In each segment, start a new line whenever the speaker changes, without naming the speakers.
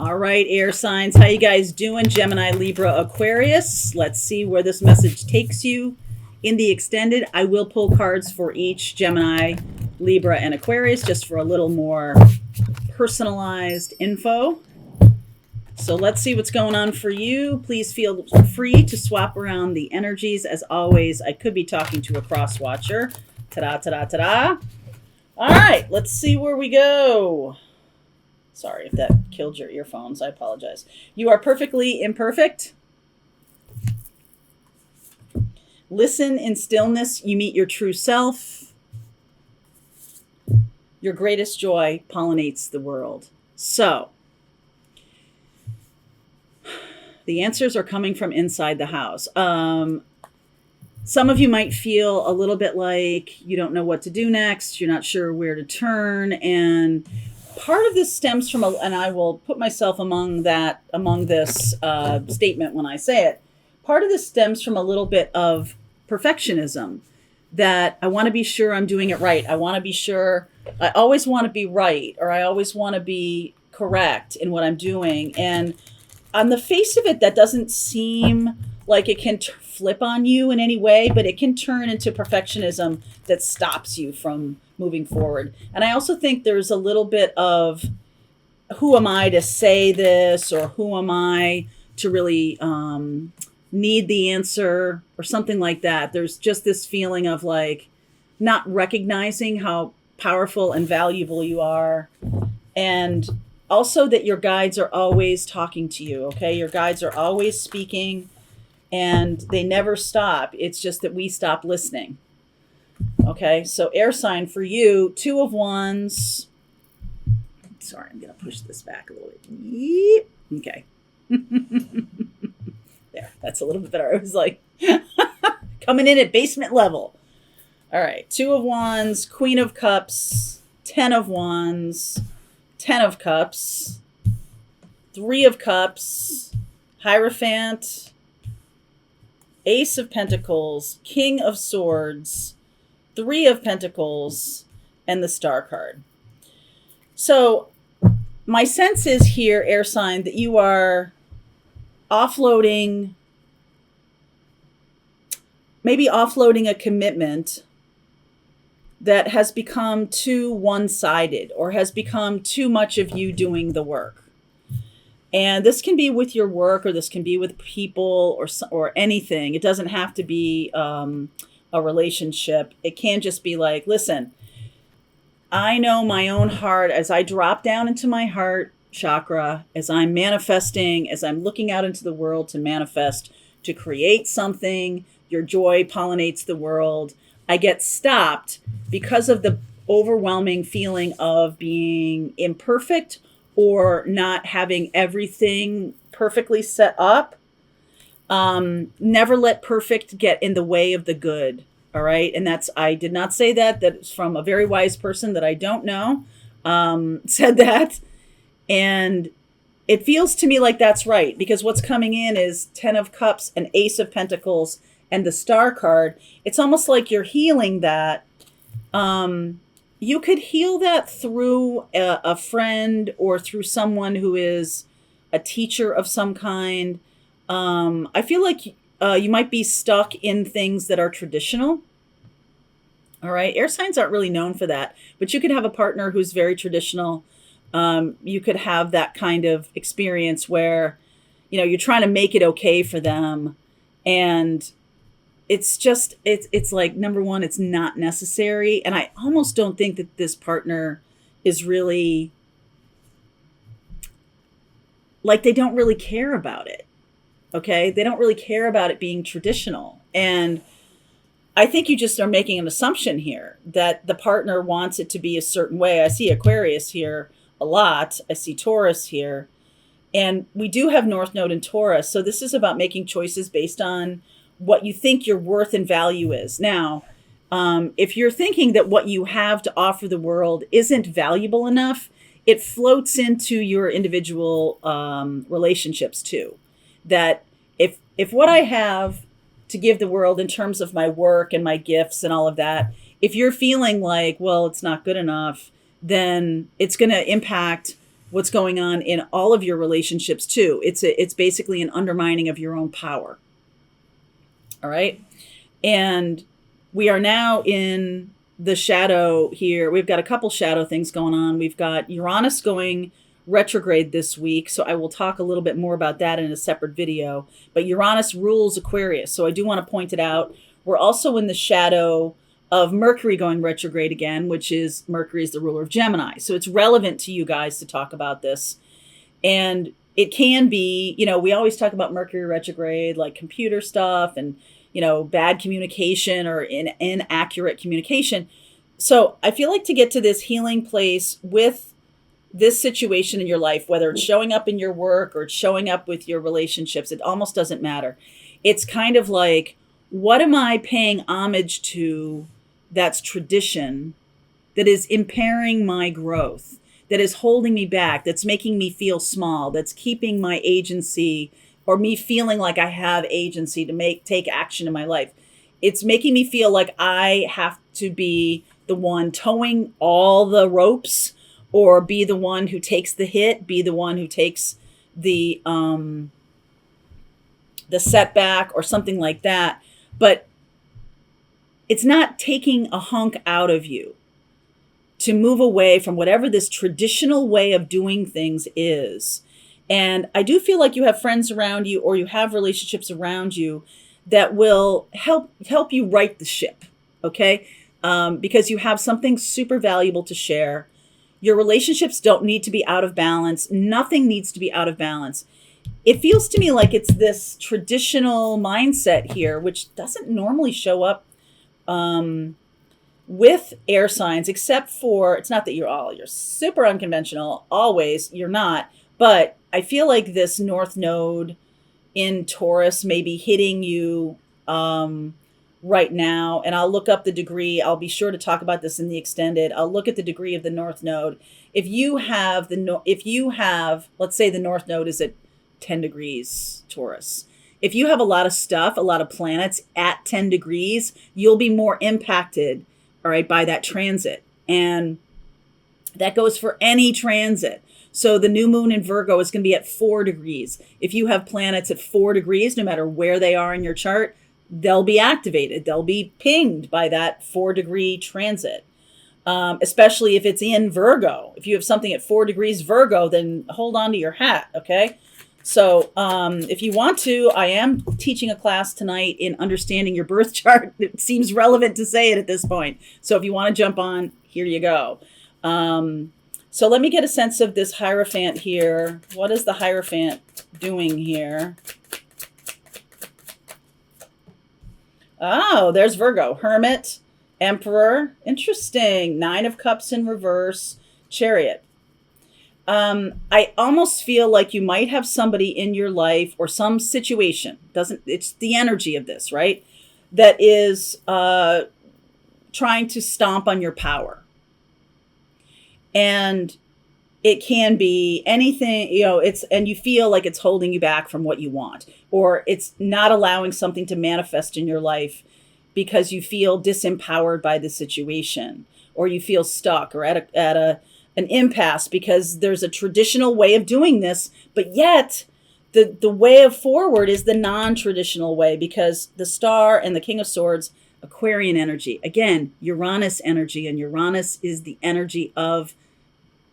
All right, air signs, how you guys doing? Gemini, Libra, Aquarius. Let's see where this message takes you. In the extended, I will pull cards for each Gemini, Libra, and Aquarius just for a little more personalized info. So let's see what's going on for you. Please feel free to swap around the energies. As always, I could be talking to a cross watcher. Ta-da, ta-da, ta-da. All right, let's see where we go. Sorry if that killed your earphones. I apologize. You are perfectly imperfect. Listen in stillness. You meet your true self. Your greatest joy pollinates the world. So, the answers are coming from inside the house. Some of you might feel a little bit like you don't know what to do next. You're not sure where to turn. And part of this stems from, and I will put myself among this statement when I say it. Part of this stems from a little bit of perfectionism, that I want to be sure I'm doing it right. I want to be sure, I always want to be right, or I always want to be correct in what I'm doing. And on the face of it, that doesn't seem like it can flip on you in any way, but it can turn into perfectionism that stops you from moving forward. And I also think there's a little bit of, who am I to say this, or who am I to really need the answer, or something like that. There's just this feeling of like not recognizing how powerful and valuable you are. And also that your guides are always talking to you, okay? Your guides are always speaking, and they never stop. It's just that we stop listening. Okay, so air sign for you, 2 of Wands. Sorry, I'm going to push this back a little bit. Okay. There, that's a little bit better. I was like coming in at basement level. All right, 2 of Wands, Queen of Cups, 10 of Wands, 10 of Cups, 3 of Cups, Hierophant, Ace of Pentacles, King of Swords, 3 of Pentacles, and the Star card. So my sense is here, air sign, that you are offloading a commitment that has become too one-sided, or has become too much of you doing the work. And this can be with your work, or this can be with people, or anything. It doesn't have to be a relationship. It can just be like, listen, I know my own heart, as I drop down into my heart chakra, as I'm manifesting, as I'm looking out into the world to manifest, to create something, your joy pollinates the world. I get stopped because of the overwhelming feeling of being imperfect, or not having everything perfectly set up. Never let perfect get in the way of the good. All right. And I did not say that. That's from a very wise person that I don't know, said that. And it feels to me like that's right, because what's coming in is 10 of Cups and Ace of Pentacles and the Star card. It's almost like you're healing that. You could heal that through a friend, or through someone who is a teacher of some kind. I feel like you might be stuck in things that are traditional. All right. Air signs aren't really known for that, but you could have a partner who's very traditional. You could have that kind of experience where, you're trying to make it okay for them. And it's just, it's like, number one, it's not necessary. And I almost don't think that this partner is really, like, they don't really care about it. Okay. They don't really care about it being traditional. And I think you just are making an assumption here that the partner wants it to be a certain way. I see Aquarius here a lot. I see Taurus here. And we do have North Node in Taurus. So this is about making choices based on what you think your worth and value is. Now, if you're thinking that what you have to offer the world isn't valuable enough, it floats into your individual relationships too. That if what I have to give the world in terms of my work and my gifts and all of that, if you're feeling like, well, it's not good enough, then it's going to impact what's going on in all of your relationships too. It's basically an undermining of your own power. All right. And we are now in the shadow here. We've got a couple shadow things going on. We've got Uranus going retrograde this week. So I will talk a little bit more about that in a separate video. But Uranus rules Aquarius. So I do want to point it out. We're also in the shadow of Mercury going retrograde again, which is Mercury is the ruler of Gemini. So it's relevant to you guys to talk about this. And it can be, we always talk about Mercury retrograde, like computer stuff and, bad communication or inaccurate communication. So I feel like to get to this healing place with this situation in your life, whether it's showing up in your work or it's showing up with your relationships, it almost doesn't matter. It's kind of like, what am I paying homage to that's tradition, that is impairing my growth, that is holding me back, that's making me feel small, that's keeping my agency or me feeling like I have agency to take action in my life. It's making me feel like I have to be the one towing all the ropes, or be the one who takes the hit, be the one who takes the setback or something like that. But it's not taking a hunk out of you to move away from whatever this traditional way of doing things is. And I do feel like you have friends around you, or you have relationships around you that will help you right the ship, okay? Because you have something super valuable to share. Your relationships don't need to be out of balance. Nothing needs to be out of balance. It feels to me like it's this traditional mindset here, which doesn't normally show up with air signs, except for, it's not that you're super unconventional, always, you're not, but I feel like this North Node in Taurus may be hitting you right now. And I'll look up the degree. I'll be sure to talk about this in the extended. I'll look at the degree of the North Node. If you have, let's say the North Node is at 10 degrees Taurus. If you have a lot of stuff, a lot of planets at 10 degrees, you'll be more impacted, all right, by that transit. And that goes for any transit. So the new moon in Virgo is going to be at 4 degrees. If you have planets at 4 degrees, no matter where they are in your chart, they'll be activated. They'll be pinged by that 4-degree transit, especially if it's in Virgo. If you have something at 4 degrees Virgo, then hold on to your hat, okay? So if you want to, I am teaching a class tonight in understanding your birth chart. It seems relevant to say it at this point. So if you want to jump on, here you go. So let me get a sense of this Hierophant here. What is the Hierophant doing here? Oh, there's Virgo. Hermit, Emperor. Interesting. 9 of Cups in reverse. Chariot. I almost feel like you might have somebody in your life or some situation. It's the energy of this, right? That is trying to stomp on your power. And it can be anything, and you feel like it's holding you back from what you want, or it's not allowing something to manifest in your life because you feel disempowered by the situation, or you feel stuck or at an impasse because there's a traditional way of doing this, but yet the way of forward is the non-traditional way, because the Star and the King of Swords, Aquarian energy, again, Uranus energy, and Uranus is the energy of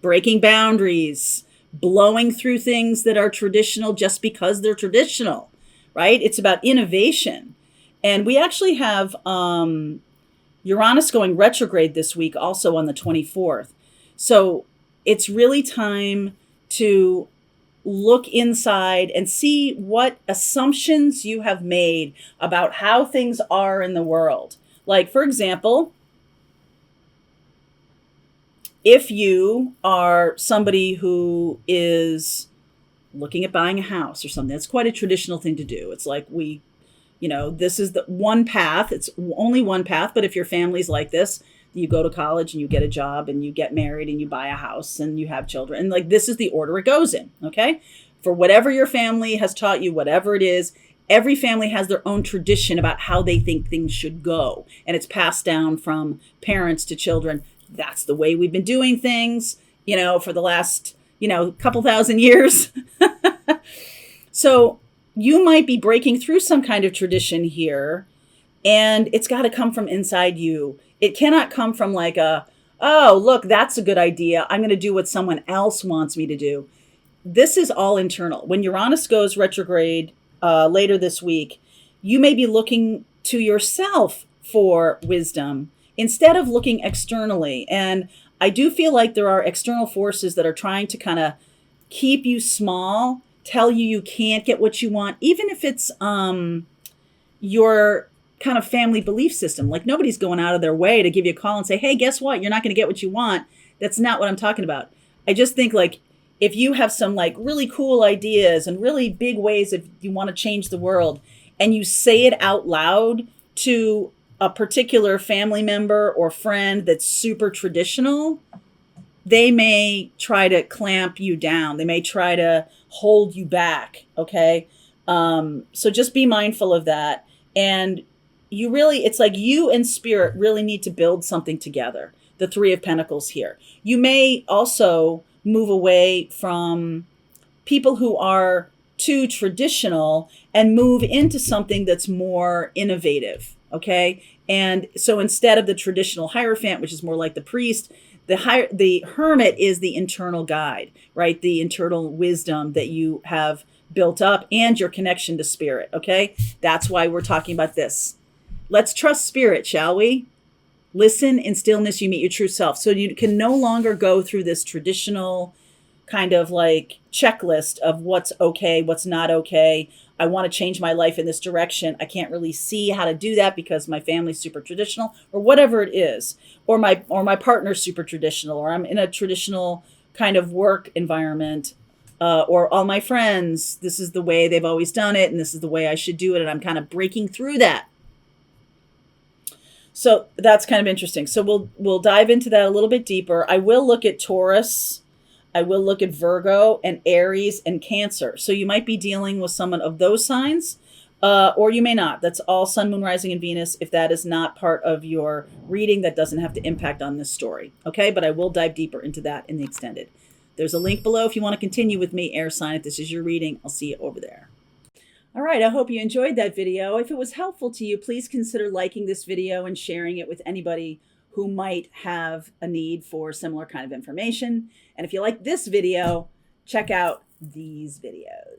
breaking boundaries, blowing through things that are traditional just because they're traditional, right? It's about innovation. And we actually have Uranus going retrograde this week, also on the 24th. So it's really time to look inside and see what assumptions you have made about how things are in the world. Like, for example, if you are somebody who is looking at buying a house or something, that's quite a traditional thing to do. It's like this is the one path. It's only one path. But if your family's like this, you go to college and you get a job and you get married and you buy a house and you have children. And like, this is the order it goes in. Okay. For whatever your family has taught you, whatever it is, every family has their own tradition about how they think things should go. And it's passed down from parents to children. That's the way we've been doing things, for the last, a couple thousand years. So you might be breaking through some kind of tradition here, and it's got to come from inside you. It cannot come from like oh, look, that's a good idea. I'm going to do what someone else wants me to do. This is all internal. When Uranus goes retrograde later this week, you may be looking to yourself for wisdom instead of looking externally. And I do feel like there are external forces that are trying to kind of keep you small, tell you can't get what you want, even if it's your kind of family belief system. Like nobody's going out of their way to give you a call and say, hey, guess what? You're not going to get what you want. That's not what I'm talking about. I just think like if you have some like really cool ideas and really big ways if you want to change the world and you say it out loud to a particular family member or friend that's super traditional, they may try to clamp you down. They may try to hold you back. Okay. So just be mindful of that. And it's like you and spirit really need to build something together. The Three of Pentacles here. You may also move away from people who are too traditional and move into something that's more innovative. Okay. And so instead of the traditional Hierophant, which is more like the priest, the hermit is the internal guide, right? The internal wisdom that you have built up and your connection to spirit. Okay. That's why we're talking about this. Let's trust spirit, shall we? Listen, in stillness, you meet your true self. So you can no longer go through this traditional kind of like checklist of what's okay, what's not okay. I want to change my life in this direction. I can't really see how to do that because my family's super traditional or whatever it is, or my partner's super traditional, or I'm in a traditional kind of work environment, or all my friends, this is the way they've always done it and this is the way I should do it. And I'm kind of breaking through that. So that's kind of interesting. So we'll dive into that a little bit deeper. I will look at Taurus. I will look at Virgo and Aries and Cancer. So you might be dealing with someone of those signs, or you may not. That's all Sun, Moon, Rising, and Venus. If that is not part of your reading, that doesn't have to impact on this story. Okay, but I will dive deeper into that in the extended. There's a link below if you want to continue with me, air sign. If this is your reading, I'll see you over there. All right, I hope you enjoyed that video. If it was helpful to you, please consider liking this video and sharing it with anybody who might have a need for similar kind of information. And if you like this video, check out these videos.